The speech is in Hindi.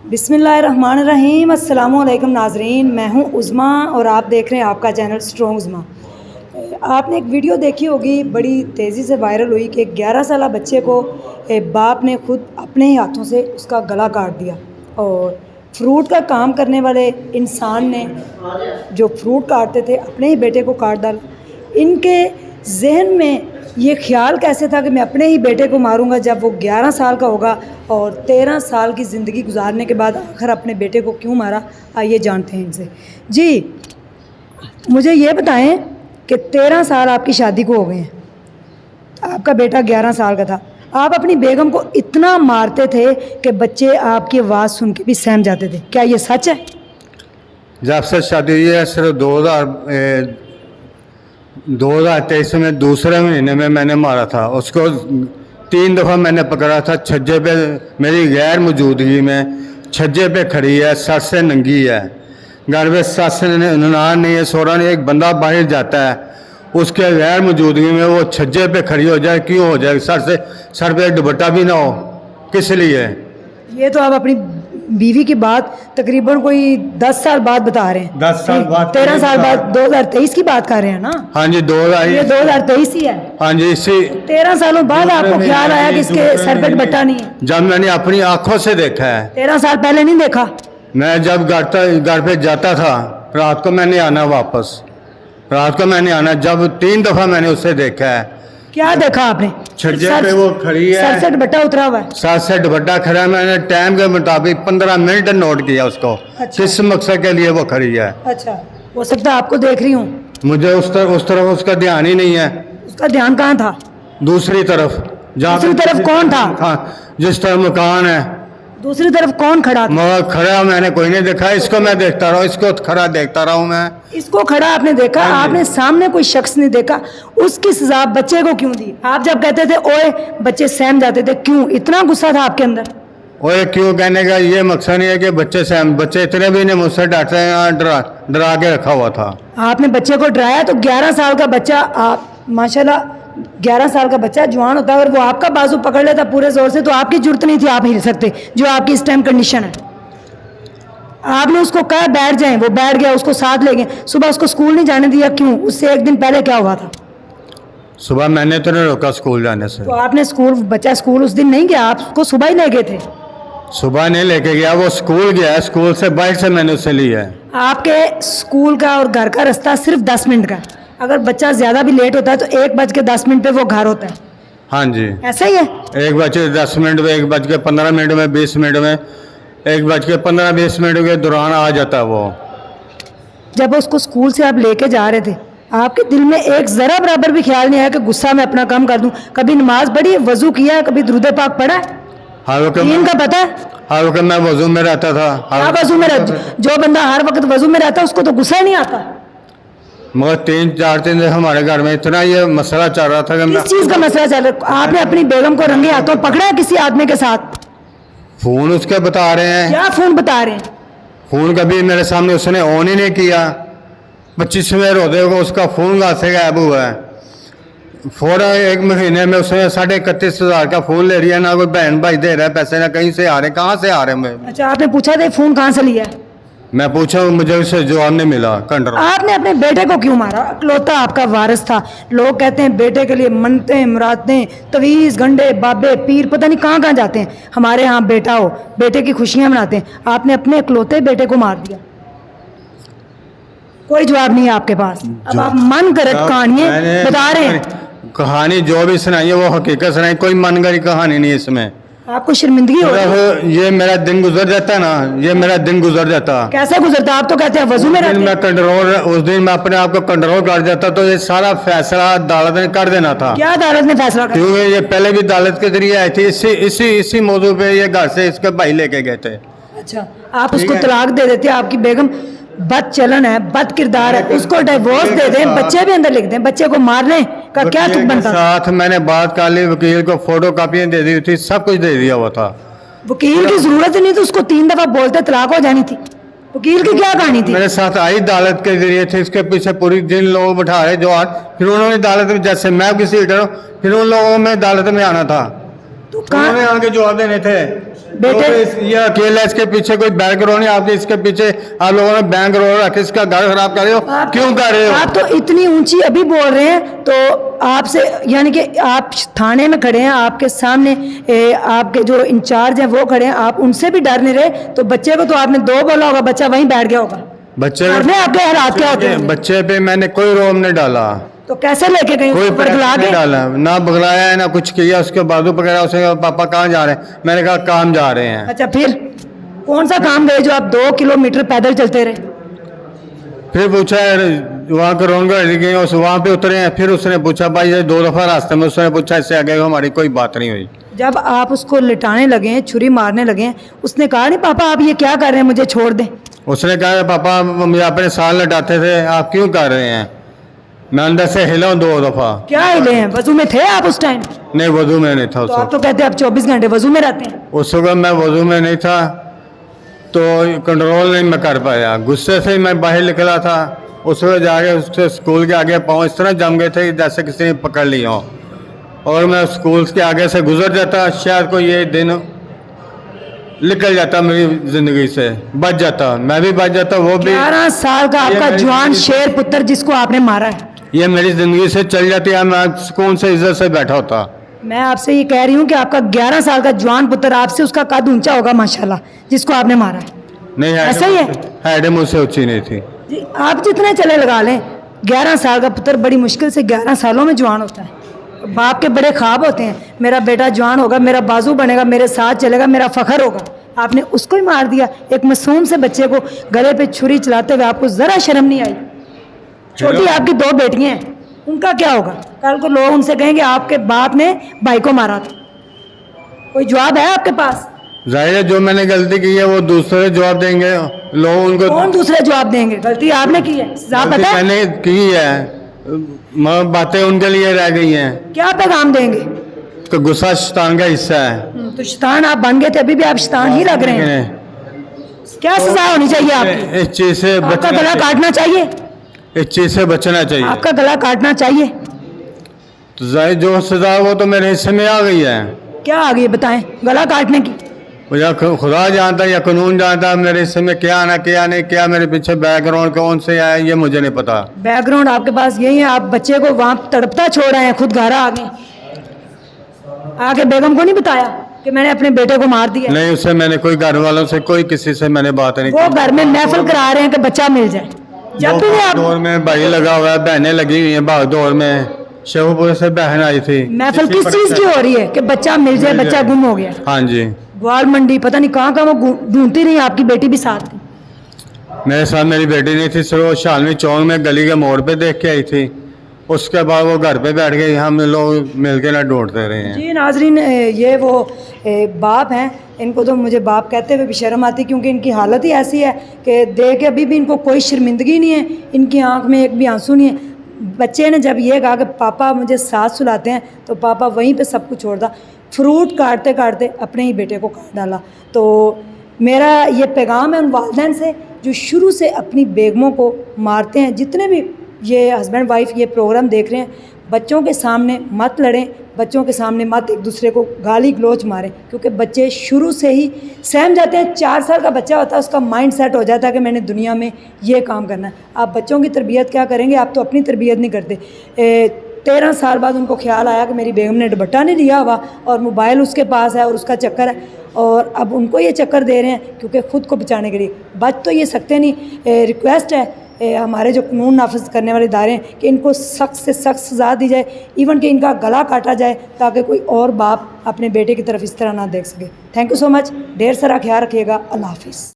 बिस्मिल्लाहिर्रहमानिर्रहीम। अस्सलामुअलैकुम नाजरीन, मैं हूं उज़मा और आप देख रहे हैं आपका चैनल स्ट्रॉन्ग उज़मा। आपने एक वीडियो देखी होगी, बड़ी तेज़ी से वायरल हुई कि 11 साला बच्चे को बाप ने खुद अपने ही हाथों से उसका गला काट दिया। और फ्रूट का काम करने वाले इंसान ने जो फ्रूट काटते थे अपने ही बेटे को काट डाला। इनके जहन में ये ख्याल कैसे था कि मैं अपने ही बेटे को मारूंगा जब वो 11 साल का होगा, और 13 साल की ज़िंदगी गुजारने के बाद आखिर अपने बेटे को क्यों मारा। आइए जानते हैं इनसे। जी, मुझे ये बताएं कि 13 साल आपकी शादी को हो गए हैं, आपका बेटा 11 साल का था, आप अपनी बेगम को इतना मारते थे कि बच्चे आपकी आवाज़ सुन के भी सहम जाते थे, क्या ये सच है? जब से शादी हुई है सिर्फ 2023 में दूसरे महीने में मैंने मारा था उसको। 3 दफ़ा मैंने पकड़ा था छज्जे पे, मेरी गैर मौजूदगी में छज्जे पे खड़ी है, सर से नंगी है, घर में सस ननान नहीं है, सोरा नहीं, एक बंदा बाहर जाता है उसके गैर मौजूदगी में वो छज्जे पे खड़ी हो जाए, क्यों हो जाए? सर पे दुपट्टा भी ना हो, किस लिए? ये तो आप अपनी बीवी की बात तकरीबन कोई 10 साल बाद बता रहे हैं। 10 साल बाद, 13 साल बाद, 2023 की बात कर रहे हैं ना? हाँ जी, 2023 ही है। हाँ जी, इसी 13 सालों बाद आपको ख्याल आया कि इसके सर पे दुपट्टा नहीं है? जब मैंने अपनी आंखों से देखा है। 13 साल पहले नहीं देखा? मैं जब घर पे जाता था रात को मैंने आना, वापस रात को मैंने आना, जब 3 दफ़ा मैंने उसे देखा है। क्या देखा आपने? छज्जे पे वो खड़ी है, सर से दुपट्टा उतरा हुआ है, सर से दुपट्टा खड़ा है। मैंने टाइम के मुताबिक 15 मिनट नोट किया उसको। अच्छा। किस मकसद के लिए वो खड़ी है? अच्छा, हो सकता है आपको देख रही हूँ। मुझे उस तरफ उसका ध्यान ही नहीं है। उसका ध्यान कहाँ था? दूसरी तरफ। दूसरी तरफ कौन था? हाँ, जिस तरफ मकान है दूसरी तरफ कौन खड़ा था? मगर खड़ा मैंने कोई नहीं देखा। इसको मैं देखता रहा हूँ, इसको खड़ा देखता रहा हूँ मैं। इसको खड़ा आपने देखा? आपने सामने कोई शख्स नहीं देखा? उसकी सजा बच्चे को क्यों दी? आप जब कहते थे ओए बच्चे सहम जाते थे, क्यों? इतना गुस्सा था आपके अंदर? ओए क्यों कहने का ये मकसद नहीं है कि बच्चे इतने भी नहीं मुझसे डरते हैं, डरा के रखा हुआ था। आपने बच्चे को डराया तो 11 साल का बच्चा, आप माशाल्लाह 11 साल का बच्चा जवान होता है, अगर वो आपका बाजू पकड़ लेता पूरे जोर से तो आपकी जरूरत नहीं थी, आप हिल सकते, जो आपकी इस टाइम कंडीशन है। आपने उसको कहा बैठ जाएं, वो बैठ गया, उसको साथ ले गए। सुबह उसको स्कूल नहीं जाने दिया, क्यों? उससे एक दिन पहले क्या हुआ था? सुबह मैंने तो नहीं रोका स्कूल जाने से। तो आपने बच्चा स्कूल उस दिन नहीं गया, आप उसको सुबह ही ले गए थे? सुबह नहीं लेके गया, वो स्कूल गया, स्कूल से बाइक से मैंने उसे लिया है। आपके स्कूल का और घर का रास्ता सिर्फ 10 मिनट का, अगर बच्चा ज्यादा भी लेट होता है तो 1:10 पे वो घर होता है। हाँ जी, ऐसा ही है। 1:10 में, 1:15 में, 20 मिनट में, 1:15-20 के दौरान आ जाता है वो। जब उसको स्कूल से आप लेके जा रहे थे, आपके दिल में एक जरा बराबर भी ख्याल नहीं आया कि गुस्सा में अपना काम कर दूं? कभी नमाज पढ़ी, वजू किया, कभी दुरूद पाक पढ़ा? इनका पता है? हर वक्त मैं वजू में रहता था। वजू में जो बंदा हर वक्त वजू में रहता है उसको तो गुस्सा नहीं आता। मगर 3-4 दिन से हमारे घर में इतना ये मसला चल रहा था कि किस चीज का मसला चल रहा है? आपने अपनी बेगम को रंगे हाथों पकड़ा है किसी आदमी के साथ? फोन उसके बता रहे हैं। क्या फोन बता रहे हैं? फोन कभी मेरे सामने उसने ऑन ही नहीं किया। 25वें रोजे को उसका फोन कहाँ से गायब हुआ है? फौरन 1 महीने में उसने 31,500 का फोन ले लिया। ना कोई बहन भाई दे रहा है पैसे, ना कहीं से आ रहे, कहाँ से आ रहे हैं? अच्छा, आपने पूछा था फोन कहाँ से लिया? मैं पूछा, मुझे उससे जवाब नहीं मिला। आपने अपने बेटे को क्यों मारा? इकलौता आपका वारिस था। लोग कहते हैं बेटे के लिए मनते, मुरादें, तवीज़, गंडे, बाबे, पीर पता नहीं कहाँ कहाँ जाते हैं। हमारे यहाँ बेटा हो, बेटे की खुशियाँ मनाते हैं। आपने अपने इकलौते बेटे को मार दिया। कोई जवाब नहीं है आपके पास। अब आप मन गढ़ंत कहानियाँ बता रहे हैं। कहानी जो भी सुनाई है वो हकीकत सुनाई, कोई मन गढ़ी कहानी नहीं इसमें। आपको शर्मिंदगी हो रही है? ये मेरा दिन गुजर जाता ना, ये मेरा दिन गुजर जाता। कैसे गुजरता? आप तो कहते हैं वजू में रहते हैं। मैं कंट्रोल, उस दिन मैं अपने आप को कंट्रोल कर देता तो ये सारा फैसला अदालत ने कर देना था। क्या अदालत ने फैसला किया? क्योंकि ये पहले भी अदालत के जरिए आई थी, इसी मौजू पे ये घर से इसके भाई लेके गए थे। अच्छा, आप उसको तलाक दे देते? आपकी बेगम बद चलन है, बद किरदार है, उसको डिवोर्स दे दें, बच्चे भी अंदर लिख दें, बच्चे को मारने का क्या तुक बनता? साथ मैंने बात कर ली, वकील को फोटो कापियां दे दी थी, सब कुछ दे दिया हुआ था। वकील की जरूरत ही नहीं थी, उसको 3 दफा बोलते तलाक हो जानी थी। वकील की क्या कहानी थी? मेरे साथ आई अदालत के जरिए थे, इसके पीछे पूरी जिन लोग बैठा रहे जो आज, फिर उन्होंने अदालत में, जैसे मैं किसी डर, फिर उन लोगों में अदालत में आना था। तो कहाँ उन्होंने आगे जवाब देने थे बेटे- तो ये अकेला, इसके पीछे कोई बैकग्राउंड नहीं, आपके इसके पीछे आप लोगों ने बैकग्राउंड रख इसका घर खराब कर रहे हो, क्यों कर रहे हो? आप तो इतनी ऊंची अभी बोल रहे हैं, तो आपसे यानी कि आप थाने में खड़े हैं, आपके सामने आपके जो इंचार्ज हैं वो खड़े हैं, आप उनसे भी डर नहीं रहे, तो बच्चे को तो आपने 2 बोला होगा, बच्चा वहीं बैठ गया होगा। बच्चे घर में आपके हालात क्या होते हैं? बच्चे पे मैंने कोई रोम नहीं डाला, तो कैसे लेके गए कोई उसको पैसा बरगला नहीं के? डाला, ना बगलाया है ना कुछ किया। उसके बाजू पकड़ा, उसे कहा, पापा कहाँ जा रहे हैं? मैंने कहा काम जा रहे हैं। अच्छा, फिर कौन सा काम गए जो आप 2 किलोमीटर पैदल चलते रहे? फिर पूछा वहाँ के रोनगढ़ गए, उस वहाँ पे उतरे हैं। फिर उसने पूछा भाई ये 2 दफ़ा रास्ते में, उसने पूछा इससे आगे हमारी कोई बात नहीं हुई। जब आप उसको लिटाने लगे हैं, छुरी मारने लगे हैं, उसने कहा नहीं पापा आप ये क्या कर रहे हैं, मुझे छोड़ दें? उसने कहा पापा मुझे अपने साल लटाते थे, आप क्यों कर रहे हैं? मैं अंदर से हिला 2 दफ़ा। क्या हिले हैं? वजू में थे आप उस टाइम? नहीं वजू में नहीं था उस तो आप वक्त। तो कहते हैं आप 24 घंटे वजू में रहते हैं। उस वक्त मैं वजू में नहीं था, तो कंट्रोल नहीं मैं कर पाया। गुस्से से मैं बाहर निकला था। उस वक्त जाके उसके स्कूल के आगे पाँव इस तरह जम गए थे जैसे किसी ने पकड़ लिया हो, और मैं स्कूल के आगे से गुजर जाता, शायद कोई ये दिन निकल जाता मेरी ज़िंदगी से, बच जाता, मैं भी बच जाता, वो भी। 11 साल का आपका मेरी जवान जिंदगी- शेर पुत्र जिसको आपने मारा है, ये मेरी ज़िंदगी से चल जाती है, मैं सुकून से इज्जत से बैठा होता। मैं आपसे ये कह रही हूँ कि आपका 11 साल का जवान पुत्र, आपसे उसका कद ऊंचा होगा माशाल्लाह, जिसको आपने मारा है। नहीं ऐसा ही है? हैड मुझसे ऊंची नहीं थी। जी, आप जितने चले लगा लें, 11 साल का पुत्र बड़ी मुश्किल से 11 सालों में जवान होता है। बाप के बड़े ख्वाब होते हैं, मेरा बेटा जवान होगा, मेरा बाजू बनेगा, मेरे साथ चलेगा, मेरा फखर होगा। आपने उसको ही मार दिया, एक मासूम से बच्चे को गले पे छुरी चलाते हुए। आपको ज़रा शर्म नहीं आई? छोटी आपकी 2 बेटियां हैं, उनका क्या होगा? कल को लोग उनसे कहेंगे आपके बाप ने भाई को मारा था। कोई जवाब है आपके पास? जाहिर है जो मैंने गलती की है वो दूसरे जवाब देंगे, लोग उनको। कौन दूसरे जवाब देंगे? गलती आपने की है, सजा गलती पता है? मैंने की है, मगर बातें उनके लिए रह गई हैं। क्या पैगाम देंगे? तो गुस्सा शैतान का हिस्सा है। तो शैतान आप बन गए थे, अभी भी आप शैतान ही लग रहे हैं। क्या सजा होनी चाहिए आपकी? इस चीज से आपका बचना गला चाहिए। काटना चाहिए? इस चीज से बचना चाहिए। आपका गला काटना चाहिए? तो जाहिर जो सजा वो तो मेरे हिस्से में आ गई है। क्या आ गई बताएं? गला काटने की? या खुदा जानता या कानून जानता मेरे हिस्से में क्या आना क्या नहीं, क्या मेरे पीछे बैकग्राउंड कौन से आया ये मुझे नहीं पता। बैकग्राउंड आपके पास यही है, आप बच्चे को वहाँ तड़पता छोड़ आए हैं, खुद घर आ गए। आके बेगम को नहीं बताया कि मैंने अपने बेटे को मार दिया? नहीं, उससे मैंने कोई घर वालों से कोई किसी से मैंने बात नहीं वो घर में महफिल करा रहे हैं कि बच्चा मिल जाए। जब भी आप दौर में भाई लगा हुआ है, बहनें लगी हुई हैं भाग दौर में। शेखुपुर से बहन आई थी। महफिल किस चीज़ की हो रही है कि बच्चा मिल जाए, बच्चा गुम हो गया? हाँ जी, ग्वाल मंडी पता नहीं कहाँ कहाँ वो ढूंढती रही, आपकी बेटी भी साथ थी। मेरे साथ मेरी बेटी नहीं थी, सिर्फ वो शालनी चौक में गली के मोड़ पे देख के आई थी। उसके बाद वो घर पे बैठ गई, हम लोग मिलके ना ढूंढते रहे हैं। जी नाजरीन, ये वो बाप हैं, इनको तो मुझे बाप कहते हुए भी शर्म आती, क्योंकि इनकी हालत ही ऐसी है कि देख के अभी भी इनको कोई शर्मिंदगी नहीं है, इनकी आंख में एक भी आंसू नहीं है। बच्चे ने जब ये कहा कि पापा मुझे साथ सुलाते हैं, तो पापा वहीं पे सब कुछ छोड़ दा, फ्रूट काटते काटते अपने ही बेटे को काट डाला। तो मेरा ये पैगाम है उन वालिदैन से जो शुरू से अपनी बेगमों को मारते हैं। जितने भी ये हस्बैंड वाइफ ये प्रोग्राम देख रहे हैं, बच्चों के सामने मत लड़ें, बच्चों के सामने मत एक दूसरे को गाली गलौज मारें, क्योंकि बच्चे शुरू से ही सहम जाते हैं। 4 साल का बच्चा होता है, उसका माइंड सेट हो जाता है कि मैंने दुनिया में ये काम करना है। आप बच्चों की तरबियत क्या करेंगे? आप तो अपनी तरबियत नहीं करते। 13 साल बाद उनको ख्याल आया कि मेरी बेगम ने दुपट्टा नहीं लिया हुआ और मोबाइल उसके पास है और उसका चक्कर है, और अब उनको ये चक्कर दे रहे हैं क्योंकि ख़ुद को बचाने के लिए। बच तो ये सकते नहीं। रिक्वेस्ट है हमारे जो कानून नाफिज करने वाले इदारे हैं कि इनको सख्त से सख्त सज़ा दी जाए, इवन कि इनका गला काटा जाए, ताकि कोई और बाप अपने बेटे की तरफ इस तरह ना देख सके। Thank you so much. ढेर सारा ख्याल रखिएगा। अल्लाह हाफिज़।